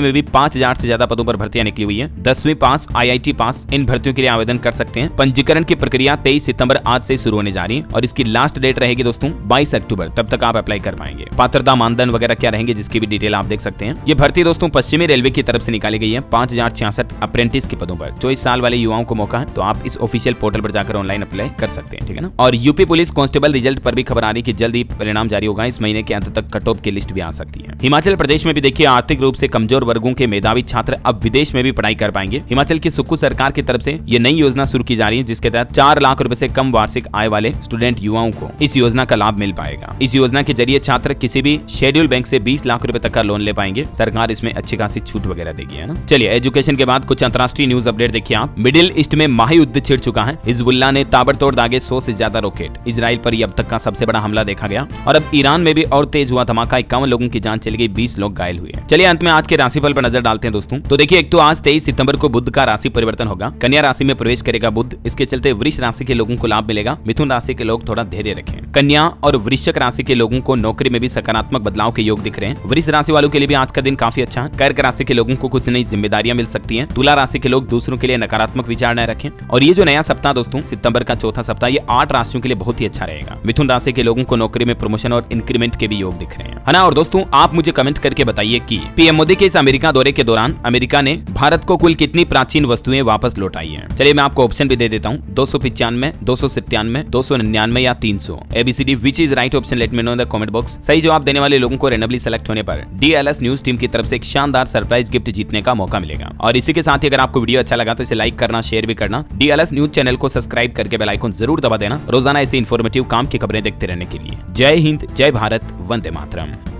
में भी 5,000 से ज्यादा पदों पर भर्तियां निकली हुई है। 10वीं पास, IIT पास इन भर्तियों के लिए आवेदन कर सकते हैं। पंजीकरण की प्रक्रिया 23 सितंबर आज से शुरू होने जा रही है और इसकी लास्ट डेट रहेगी दोस्तों 22 अक्टूबर। तब तक आप अप्लाई कर पाएंगे। पात्रता मानदंड वगैरह क्या रहेंगे जिसकी भी डिटेल आप देख सकते हैं। ये भर्ती दोस्तों पश्चिमी रेलवे की तरफ से निकाली गई है। 5,066 अप्रेंटिस के पदों पर 24 साल वाले युवाओं को मौका है, तो आप इस ऑफिशियल पोर्टल पर जाकर ऑनलाइन अप्लाई कर सकते हैं। ठीक है ना। और यूपी पुलिस कांस्टेबल रिजल्ट पर भी खबर आ रही कि जल्द ही परिणाम जारी होगा। इस महीने के अंत तक कट ऑफ की लिस्ट भी आ सकती है। हिमाचल प्रदेश में भी देखिए आर्थिक रूप से कमजोर वर्गों के मेधावी छात्र अब विदेश में भी पढ़ाई कर पाएंगे। हिमाचल की सुक्खू सरकार की तरफ से ये नई योजना शुरू की जा रही है, जिसके तहत 4 लाख रुपए से कम वार्षिक आय वाले स्टूडेंट युवाओं को इस योजना का लाभ मिल पाएगा। इस योजना के जरिए छात्र किसी भी शेड्यूल बैंक से 20 लाख रुपए तक का लोन ले पाएंगे। सरकार इसमें अच्छी खासी छूट वगैरह देगी, है ना। चलिए एजुकेशन के बाद कुछ अंतर्राष्ट्रीय न्यूज अपडेट देखिए आप। मिडिल ईस्ट में महायुद्ध छिड़ चुका है। हिजबुल्लाह ने ताबड़तोड़ दागे 100 से ज्यादा रॉकेट। इजराइल पर अब तक का सबसे बड़ा हमला देखा गया और अब ईरान में भी और तेज हुआ धमाका। 51 लोगों की जान चली गई, 20 लोग घायल हुए। चलिए अंत में आज के राशिफल पर नजर डालते हैं दोस्तों। तो देखिए एक तो आज 23 सितंबर को बुध का राशि परिवर्तन होगा। कन्या राशि में प्रवेश करेगा बुध। इसके चलते वृष राशि के लोगों को लाभ मिलेगा। मिथुन राशि के लोग थोड़ा धैर्य रखें। कन्या और वृश्चिक राशि के लोगों को नौकरी में भी सकारात्मक बदलाव के योग दिख रहे हैं। वृष राशि वालों के लिए भी आज का दिन काफी अच्छा है। कर्क राशि के लोगों को कुछ नई जिम्मेदारियां मिल सकती हैं। तुला राशि के लोग दूसरों के लिए नकारात्मक विचार न रखें। और ये जो नया सप्ताह दोस्तों सितंबर का चौथा सप्ताह, ये 8 राशियों के लिए बहुत ही अच्छा रहेगा। मिथुन राशि के लोगों को नौकरी में प्रमोशन और इंक्रीमेंट के भी योग दिख रहे हैं, है ना। और दोस्तों आप मुझे कमेंट करके बताइए कि पीएम मोदी के इस अमेरिका दौरे के दौरान अमेरिका ने भारत को कुल कितनी प्राचीन वस्तुएं वापस लौटाई हैं। चलिए मैं आपको ऑप्शन भी दे देता हूं, 295, 297, 299 या 300। ABCD which is right option, let me know in the comment box. सही जवाब देने वाले लोगों को रैंडमली सेलेक्ट होने पर DLS न्यूज टीम की तरफ से एक शानदार सरप्राइज गिफ्ट जीतने का मौका मिलेगा। और इसी के साथ ही अगर आपको वीडियो अच्छा लगा तो इसे लाइक करना, शेयर भी करना। DLS न्यूज चैनल को सब्सक्राइब करके बेल आइकन जरूर दबा देना रोजाना ऐसी इंफॉर्मेटिव काम की खबरें देखते रहने के लिए। जय हिंद, जय भारत, वंदे मातरम।